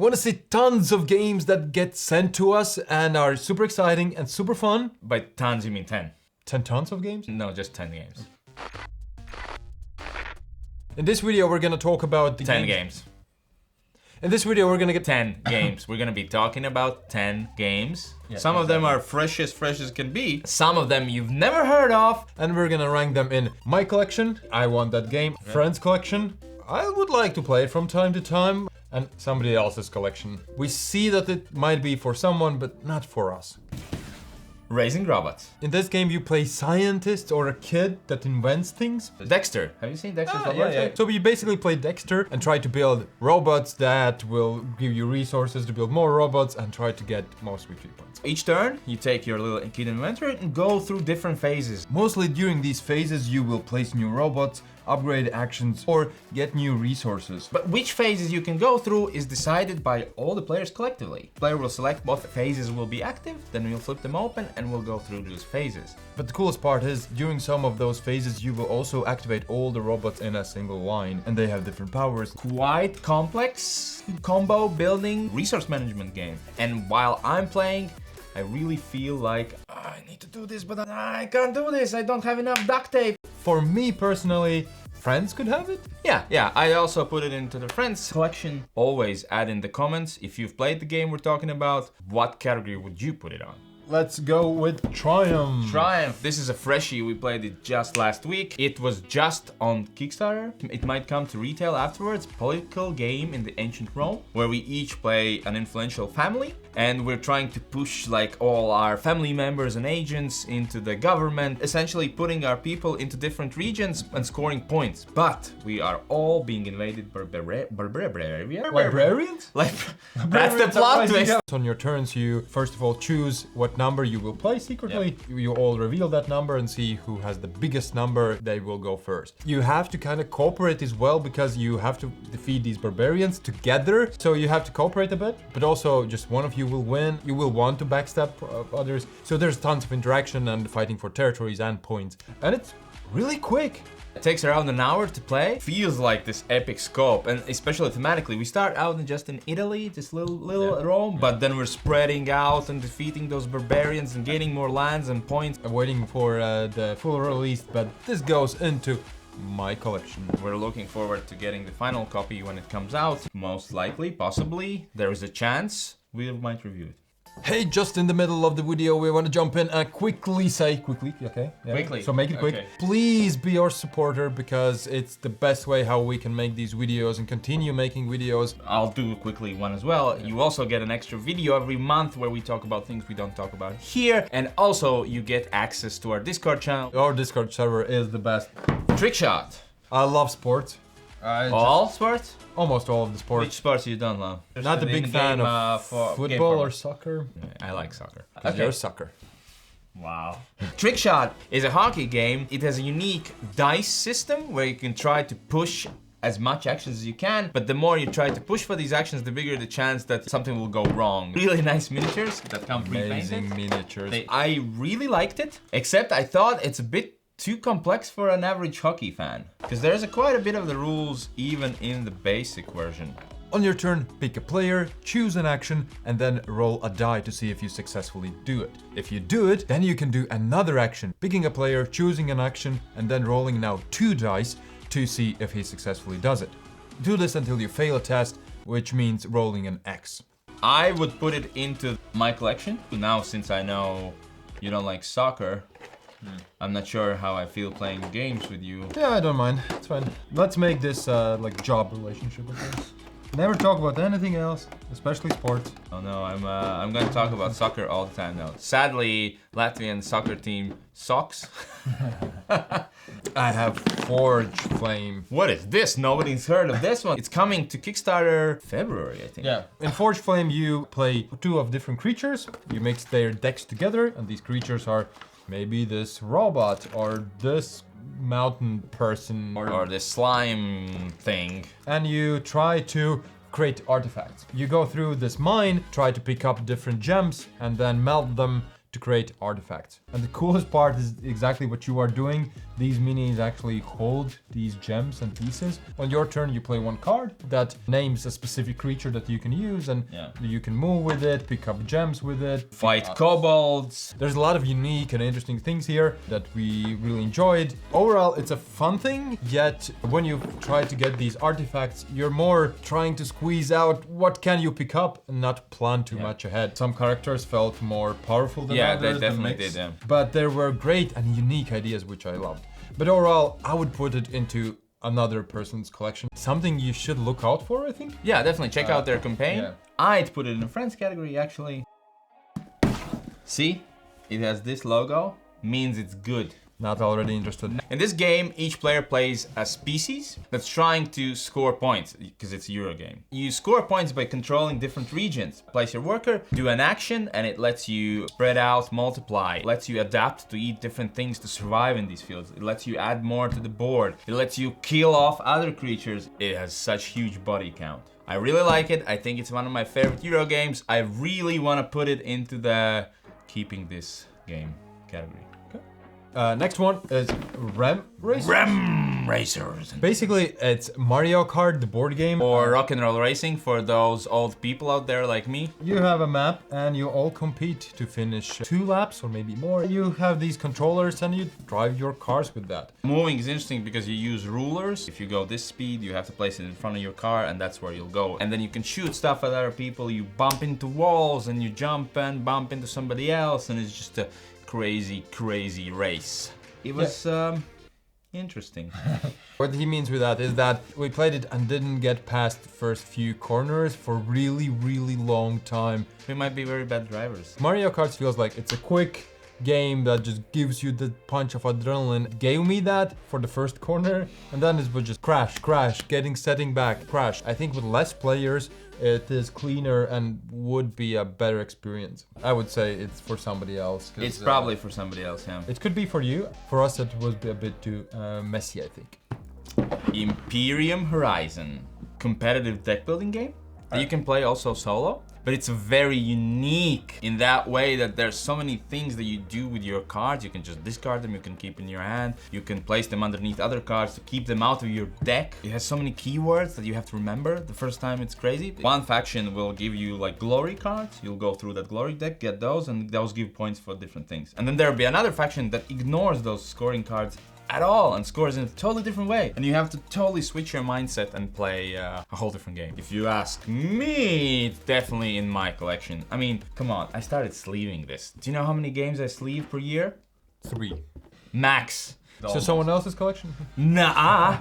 Want to see tons of games that get sent to us and are super exciting and super fun? By tons, you mean 10? 10 tons of games? No, just 10 games. In this video, we're gonna talk about the 10 games. In this video, we're gonna get 10 games. We're gonna be talking about 10 games. Yeah, Some of them are fresh as can be. Some of them you've never heard of. And we're gonna rank them in my collection, I want that game, friends collection, I would like to play it from time to time, and somebody else's collection. We see that it might be for someone, but not for us. Raising robots. In this game, you play scientist or a kid that invents things. Dexter. Have you seen Dexter's Laboratory? So you basically play Dexter and try to build robots that will give you resources to build more robots and try to get most victory points. Each turn, you take your little kid inventory and go through different phases. Mostly during these phases, you will place new robots, upgrade actions, or get new resources. But which phases you can go through is decided by all the players collectively. The player will select what phases will be active, then we'll flip them open and we'll go through those phases. But the coolest part is, during some of those phases, you will also activate all the robots in a single line, and they have different powers. Quite complex combo building resource management game. And while I'm playing, I really feel like I need to do this, but I can't do this. I don't have enough duct tape. For me personally, friends could have it? Yeah, I also put it into the friends collection. Always add in the comments if you've played the game we're talking about, what category would you put it on? Let's go with Triumph. Triumph. This is a freshie. We played it just last week. It was just on Kickstarter. It might come to retail afterwards. Political game in the ancient Rome, where we each play an influential family, and we're trying to push like all our family members and agents into the government, essentially putting our people into different regions and scoring points. But we are all being invaded by Librarians? Like, that's the plot twist. On your turns, you first of all choose what number you will play secretly. You all reveal that number and see who has the biggest number. They will go first. You have to kind of cooperate as well, because you have to defeat these barbarians together. So you have to cooperate a bit, but also just one of you will win. You will want to backstab others. So there's tons of interaction and fighting for territories and points. And it's really quick. It takes around an hour to play. Feels like this epic scope, and especially thematically. We start out just in Italy, this little Rome, but then we're spreading out and defeating those barbarians and gaining more lands and points. I'm waiting for the full release, but this goes into my collection. We're looking forward to getting the final copy when it comes out. Most likely, possibly, there is a chance we might review it. Hey, just in the middle of the video, we want to jump in and quickly say, okay? Yeah. Quickly. So make it quick. Okay. Please be our supporter, because it's the best way how we can make these videos and continue making videos. I'll do quickly one as well. You also get an extra video every month where we talk about things we don't talk about here. And also you get access to our Discord channel. Our Discord server is the best. Trick shot. I love sports. All sports? Almost all of the sports. Which sports you don't love? Not a big fan of football or soccer. I like soccer. You're a sucker. Wow. Trick shot is a hockey game. It has a unique dice system where you can try to push as much actions as you can, but the more you try to push for these actions, the bigger the chance that something will go wrong. Really nice miniatures that come pre-painted. Amazing miniatures. I really liked it, except I thought it's a bit too complex for an average hockey fan, because there's quite a bit of the rules even in the basic version. On your turn, pick a player, choose an action, and then roll a die to see if you successfully do it. If you do it, then you can do another action, picking a player, choosing an action, and then rolling now 2 dice to see if he successfully does it. Do this until you fail a test, which means rolling an X. I would put it into my collection. Now, since I know you don't like soccer, I'm not sure how I feel playing games with you. Yeah, I don't mind. It's fine. Let's make this like job relationship with this. Never talk about anything else, especially sports. Oh no, I'm gonna talk about soccer all the time now. Sadly, Latvian soccer team sucks. I have Forge Flame. What is this? Nobody's heard of this one. It's coming to Kickstarter February, I think. Yeah. In Forge Flame, you play 2 of different creatures. You mix their decks together, and these creatures are maybe this robot or this mountain person or this slime thing. And you try to create artifacts. You go through this mine, try to pick up different gems, and then melt them to create artifacts. And the coolest part is exactly what you are doing. These minis actually hold these gems and pieces. On your turn, you play one card that names a specific creature that you can use, and you can move with it, pick up gems with it. Fight kobolds. There's a lot of unique and interesting things here that we really enjoyed. Overall, it's a fun thing, yet when you try to get these artifacts, you're more trying to squeeze out what can you pick up and not plan too much ahead. Some characters felt more powerful than others. Yeah, they definitely did. But there were great and unique ideas which I loved. But overall, I would put it into another person's collection. Something you should look out for, I think. Yeah, definitely check out their campaign. I'd put it in the friends category, actually. See, it has this logo, means it's good. Not already interested. In this game, each player plays a species that's trying to score points, because it's a Euro game. You score points by controlling different regions. Place your worker, do an action, and it lets you spread out, multiply. It lets you adapt to eat different things to survive in these fields. It lets you add more to the board. It lets you kill off other creatures. It has such huge body count. I really like it. I think it's one of my favorite Euro games. I really want to put it into the keeping this game category. Next one is Rem Racers. Rem Racers. Basically, it's Mario Kart, the board game. Or Rock and Roll Racing for those old people out there like me. You have a map and you all compete to finish 2 laps or maybe more. You have these controllers and you drive your cars with that. Moving is interesting because you use rulers. If you go this speed, you have to place it in front of your car and that's where you'll go. And then you can shoot stuff at other people. You bump into walls and you jump and bump into somebody else, and it's just a crazy race. It was interesting. What he means with that is that we played it and didn't get past the first few corners for really long time. We might be very bad drivers. Mario Kart feels like it's a quick game that just gives you the punch of adrenaline. It gave me that for the first corner, and then it would just crash, setting back, crash. I think with less players, it is cleaner and would be a better experience. I would say it's for somebody else. It's probably for somebody else, yeah. It could be for you. For us, it would be a bit too messy, I think. Imperium Horizon. Competitive deck building game that you can play also solo. But it's very unique in that way that there's so many things that you do with your cards. You can just discard them, you can keep in your hand, you can place them underneath other cards to keep them out of your deck. It has so many keywords that you have to remember the first time. It's crazy. One faction will give you like glory cards. You'll go through that glory deck, get those, and those give points for different things. And then there'll be another faction that ignores those scoring cards at all and scores in a totally different way, and you have to totally switch your mindset and play a whole different game. If you ask me, it's definitely in my collection. I mean, come on, I started sleeving this. Do you know how many games I sleeve per year? 3 max. So someone else's collection? Nah.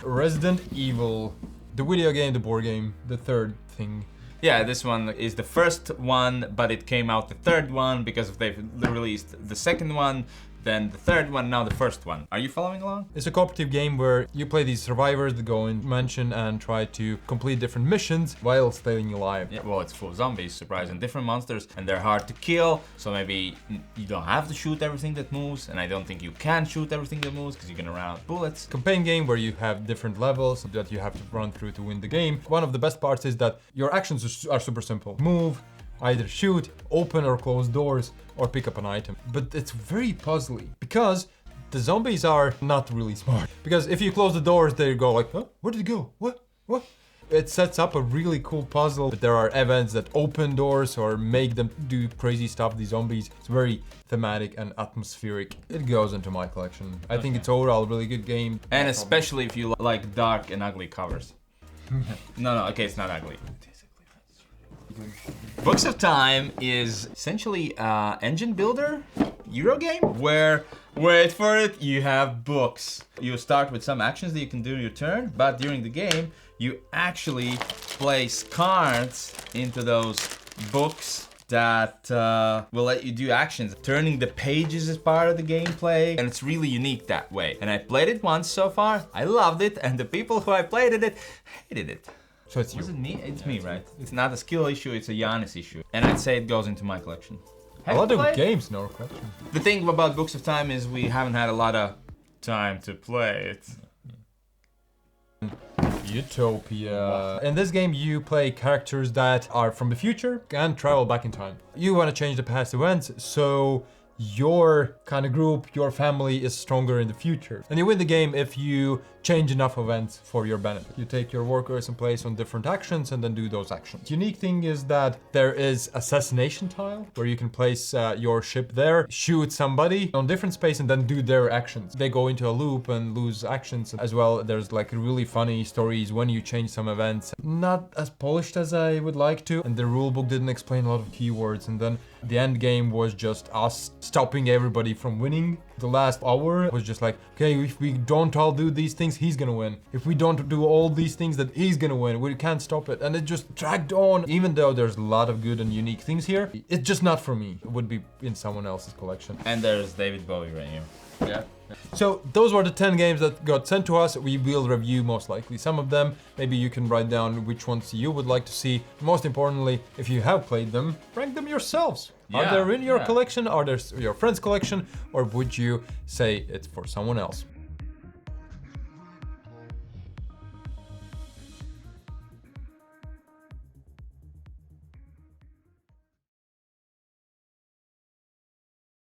Resident Evil, the video game, the board game, the third thing. Yeah, this one is the first one, but it came out the third one because they've released the second one, then the third one, now the first one. Are you following along? It's a cooperative game where you play these survivors that go in mansion and try to complete different missions while staying alive. Yeah, well, it's full of zombies, surprise, and different monsters, and they're hard to kill, so maybe you don't have to shoot everything that moves, and I don't think you can shoot everything that moves because you're gonna run out of bullets. Campaign game where you have different levels that you have to run through to win the game. One of the best parts is that your actions are super simple. Move, either shoot, open or close doors, or pick up an item. But it's very puzzly because the zombies are not really smart. Because if you close the doors, they go like, huh? Where did it go? What? It sets up a really cool puzzle. There are events that open doors or make them do crazy stuff, these zombies. It's very thematic and atmospheric. It goes into my collection. I think it's overall a really good game. And especially if you like dark and ugly covers. No, okay, it's not ugly. Books of Time is essentially an engine builder Euro game where, wait for it, you have books. You start with some actions that you can do in your turn, but during the game, you actually place cards into those books that will let you do actions. Turning the pages is part of the gameplay, and it's really unique that way. And I played it once so far, I loved it, and the people who I played it hated it. So it's you. Was it me? It's me, right? It's not a skill issue, it's a Giannis issue. And I'd say it goes into my collection. A lot of games in our collection. The thing about Books of Time is we haven't had a lot of time to play it. Utopia. In this game, you play characters that are from the future and travel back in time. You want to change the past events, so your kind of group, your family is stronger in the future. And you win the game if you change enough events for your benefit. You take your workers and place on different actions and then do those actions. The unique thing is that there is assassination tile where you can place your ship there, shoot somebody on different space and then do their actions. They go into a loop and lose actions as well. There's like really funny stories when you change some events. Not as polished as I would like to, and the rulebook didn't explain a lot of keywords, and then the end game was just us stopping everybody from winning. The last hour was just like, okay, if we don't all do these things, he's gonna win. If we don't do all these things, that he's gonna win. We can't stop it. And it just dragged on. Even though there's a lot of good and unique things here, it's just not for me. It would be in someone else's collection. And there's David Bowie right here. Yeah. So those were the 10 games that got sent to us. We will review most likely some of them. Maybe you can write down which ones you would like to see. Most importantly, if you have played them, rank them yourselves. Are they in your collection? Are they your friend's collection? Or would you say it's for someone else?